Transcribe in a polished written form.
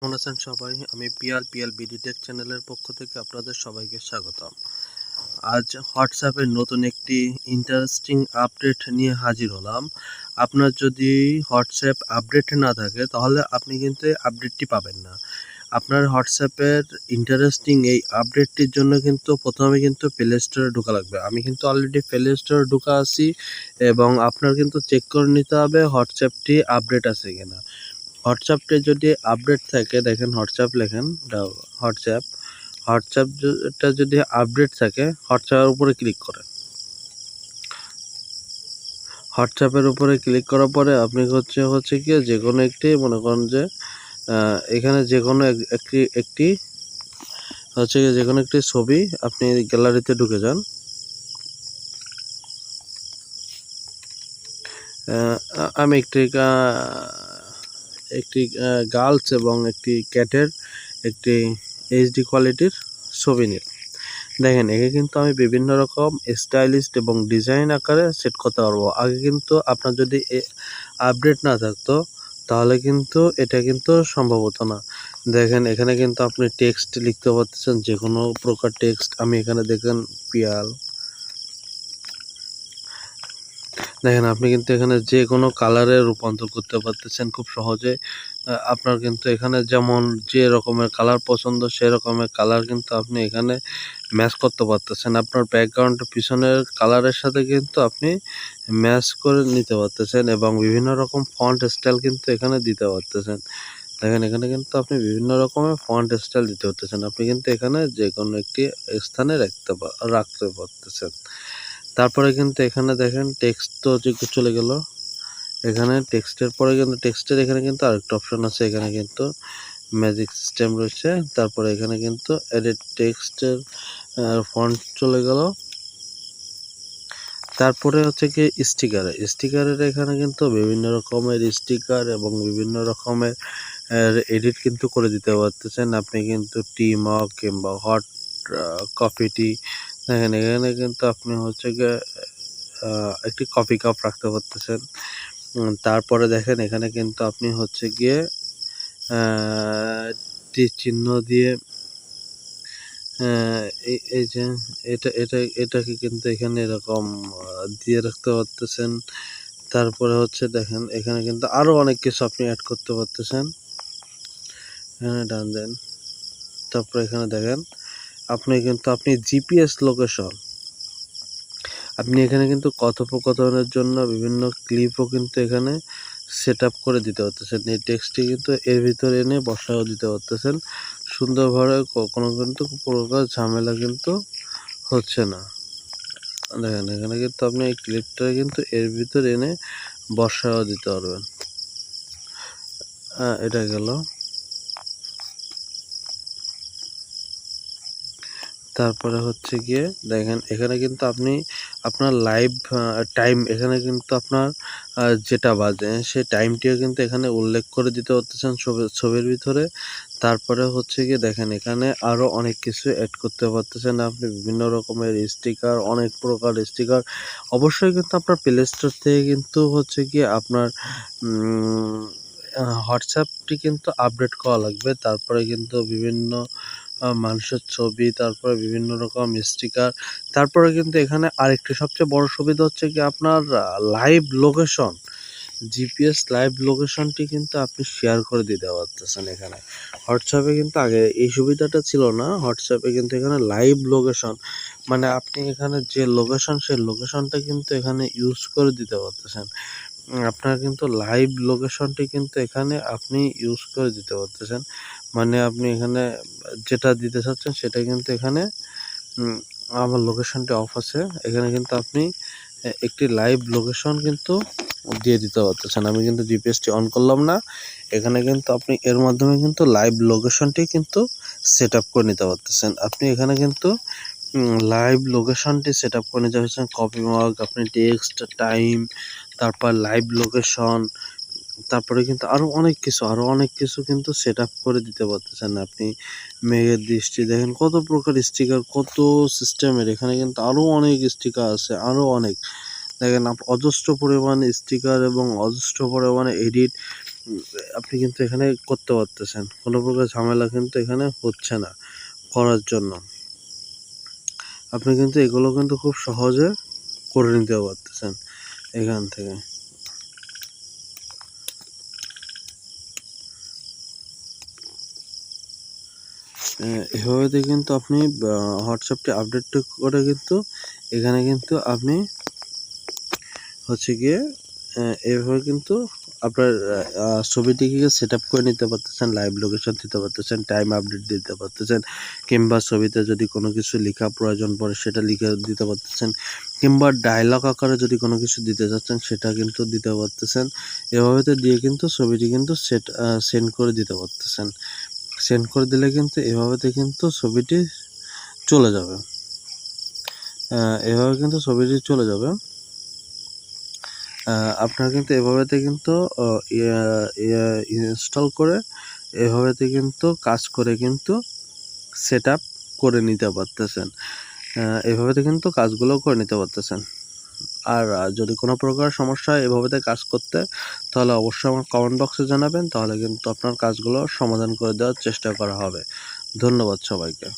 কেমন আছেন সবাই? আমি পিয়াল বিডি টেক চ্যানেলের পক্ষ থেকে আপনাদের সবাইকে স্বাগতম। আজ হোয়াটসঅ্যাপের নতুন একটি ইন্টারেস্টিং আপডেট নিয়ে হাজির হলাম। আপনার যদি হোয়াটসঅ্যাপ আপডেট না থাকে তাহলে আপনি কিন্তু এই আপডেটটি পাবেন না। আপনার হোয়াটসঅ্যাপের ইন্টারেস্টিং এই আপডেটটির জন্য কিন্তু প্রথমে কিন্তু প্লে স্টোরে ঢোকা লাগবে। আমি কিন্তু অলরেডি প্লে স্টোরে ঢোকা আছি এবং আপনার কিন্তু চেক করে নিতে হবে হোয়াটসঅ্যাপটি আপডেট আছে কিনা। হোয়াটসঅ্যাপে যদি আপডেট থাকে, দেখেন হোয়াটসঅ্যাপ লেখেন, হোয়াটসঅ্যাপটা যদি আপডেট থাকে হোয়াটসঅ্যাপের উপরে ক্লিক করেন। হোয়াটসঅ্যাপের উপরে ক্লিক করার পরে আপনি হচ্ছে কি যে কোনো একটি মনে করেন যে এখানে যে কোনো একটি হচ্ছে কি যে কোনো একটি ছবি আপনি গ্যালারিতে ঢুকে যান। আমি একটি গার্লস এবং একটি ক্যাটের একটি এইচডি কোয়ালিটির ছবি নিলাম। দেখেন একে কিন্তু আমি বিভিন্ন রকম স্টাইলিস্ট এবং ডিজাইন আকারে সেট করতে পারবো। আগে কিন্তু আপনার যদি আপডেট না থাকতো তাহলে কিন্তু এটা কিন্তু সম্ভব হতো না। দেখেন এখানে কিন্তু আপনি টেক্সট লিখতে পারতেছেন, যে কোনো প্রকার টেক্সট। আমি এখানে দেখেন পিয়াল, দেখেন আপনি কিন্তু এখানে যে কোনো কালারে রূপান্তর করতে পারতেছেন খুব সহজে। আপনার কিন্তু এখানে যেমন যে রকমের কালার পছন্দ সে রকমের কালার কিন্তু আপনি এখানে ম্যাচ করতে পারতেছেন। আপনার ব্যাকগ্রাউন্ড পিছনের কালারের সাথে কিন্তু আপনি ম্যাচ করে নিতে পারতেছেন এবং বিভিন্ন রকম ফন্ট স্টাইল কিন্তু এখানে দিতে পারতেছেন। দেখেন এখানে কিন্তু আপনি বিভিন্ন রকমের ফন্ট স্টাইল দিতে পারতেছেন। আপনি কিন্তু এখানে যে কোনো একটি স্থানে রাখতে পারতেছেন। তারপরে কিন্তু এখানে দেখেন টেক্সট তো চলে গেল। এখানে টেক্সটের পরে কিন্তু টেক্সটের এখানে কিন্তু আরেকটা অপশন আছে, এখানে কিন্তু ম্যাজিক সিস্টেম রয়েছে। তারপরে এখানে কিন্তু এডিট টেক্সটের ফন্ট চলে গেল। তারপরে হচ্ছে কি স্টিকারের এখানে কিন্তু বিভিন্ন রকমের স্টিকার এবং বিভিন্ন রকমের এডিট কিন্তু করে দিতে পারতেছেন। আপনি কিন্তু টি মগ কিংবা হট কফি টি, দেখেন এখানে কিন্তু আপনি হচ্ছে গিয়ে একটি কফি কাপ রাখতে পারতেছেন। তারপরে দেখেন এখানে কিন্তু আপনি হচ্ছে গিয়ে তীর চিহ্ন দিয়ে এই যে এটাকে কিন্তু এখানে এরকম দিয়ে রাখতে পারতেছেন। তারপরে হচ্ছে দেখেন এখানে কিন্তু আরো অনেক কিছু আপনি অ্যাড করতে পারতেছেন। এখানে ডান দেন, তারপরে এখানে দেখেন আপনি জিপিএস লোকেশন, আপনি এখানে কিন্তু কথোপকথনের জন্য বিভিন্ন ক্লিপও কিন্তু এখানে সেট আপ করে দিতে পারতেছেন। এই টেক্সটটি কিন্তু এর ভিতরে এনে বসাও দিতে পারতেছেন সুন্দরভাবে। কোনো কিন্তু প্রকার ঝামেলা কিন্তু হচ্ছে না। দেখেন এখানে কিন্তু আপনি এই ক্লিপটা কিন্তু এর ভিতরে এনে বসাও দিতে পারবেন। এটা গেল। তারপরে হচ্ছে গিয়ে দেখেন এখানে কিন্তু আপনি আপনার লাইভ টাইম, এখানে কিন্তু আপনার যেটা বাজে সেই টাইমটিও কিন্তু এখানে উল্লেখ করে দিতে পারতেছেন ছবির ভিতরে। তারপরে হচ্ছে গিয়ে দেখেন এখানে আরও অনেক কিছু অ্যাড করতে পারতেছেন আপনি, বিভিন্ন রকমের স্টিকার, অনেক প্রকার স্টিকার। অবশ্যই কিন্তু আপনার প্লে স্টোর থেকে কিন্তু হচ্ছে গিয়ে আপনার হোয়াটসঅ্যাপটি কিন্তু আপডেট করা লাগবে। তারপরে কিন্তু বিভিন্ন মানুষের ছবি, তারপরে বিভিন্ন রকম স্টিকার। তারপরে কিন্তু এখানে আরেকটি সবচেয়ে বড় সুবিধা হচ্ছে কি আপনার লাইভ লোকেশন, জিপিএস লাইভ লোকেশনটি কিন্তু আপনি শেয়ার করে দিতে পারতেছেন এখানে। হোয়াটসঅ্যাপে কিন্তু আগে এই সুবিধাটা ছিল না। হোয়াটসঅ্যাপে কিন্তু এখানে লাইভ লোকেশন মানে আপনি এখানে যে লোকেশন সেই লোকেশনটা কিন্তু এখানে ইউজ করে দিতে পারতেছেন। আপনার কিন্তু লাইভ লোকেশনটি কিন্তু এখানে আপনি ইউজ করে দিতে পারতেছেন। মানে আপনি এখানে যেটা দিতে চাচ্ছেন সেটা কিন্তু এখানে আমার লোকেশনটি অফ আছে। এখানে কিন্তু আপনি একটি লাইভ লোকেশন কিন্তু দিয়ে দিতে পারতেছেন। আমি কিন্তু জিপিএসটি অন করলাম না। এখানে কিন্তু আপনি এর মাধ্যমে কিন্তু লাইভ লোকেশনটি কিন্তু সেট আপ করে নিতে পারতেছেন। আপনি এখানে কিন্তু লাইভ লোকেশনটি সেট আপ করে নিতে পারছেন। কপি মার্ক, আপনি টেক্সট, টাইম, তারপর লাইভ লোকেশন, তারপরে কিন্তু আরও অনেক কিছু কিন্তু সেট আপ করে দিতে পারতেছেন আপনি। মেঘের দৃষ্টি, দেখেন কত প্রকার স্টিকার, কত সিস্টেমের। এখানে কিন্তু আরও অনেক স্টিকার আছে, আরও অনেক। দেখেন অজস্র পরিমাণে স্টিকার এবং অজস্র পরিমাণে এডিট। আপনি কিন্তু এখানে করতে পারতেছেন। কোনো প্রকার ঝামেলা কিন্তু এখানে হচ্ছে না করার জন্য। আপনি কিন্তু এগুলো কিন্তু খুব সহজে করে নিতে পারতেছেন এখান থেকে। এভাবে কিন্তু আপনি হোয়াটসঅ্যাপটি আপডেট করে কিন্তু এখানে কিন্তু আপনি হচ্ছে গিয়ে এভাবে কিন্তু আপনার ছবিটিকে সেটআপ করে নিতে পারতেছেন, লাইভ লোকেশন দিতে পারতেছেন, টাইম আপডেট দিতে পারতেছেন, কিংবা ছবিতে যদি কোনো কিছু লেখা প্রয়োজন পড়ে সেটা লিখে দিতে পারতেছেন, কিংবা ডায়লগ আকারে যদি কোনো কিছু দিতে চাচ্ছেন সেটা কিন্তু দিতে পারতেছেন। এভাবে দিয়ে কিন্তু ছবিটি কিন্তু সেন্ড করে দিতে পারতেছেন। সেন্ড করে দিলে কিন্তু এভাবেতে কিন্তু ছবিটি চলে যাবে। এভাবে কিন্তু ছবিটি চলে যাবে। আপনারা কিন্তু এভাবেতে কিন্তু ইনস্টল করে এভাবেতে কিন্তু কাজ করে কিন্তু সেটআপ করে নিতে পারতেছেন। এভাবেতে কিন্তু কাজগুলো করে নিতে পারতেছেন। আর যদি কোনো প্রকার সমস্যা হয় এভাবেতে কাজ করতে, তাহলে অবশ্যই আমার কমেন্ট বক্সে জানাবেন। তাহলে কিন্তু আপনার কাজগুলো সমাধান করে দেওয়ার চেষ্টা করা হবে। ধন্যবাদ সবাইকে।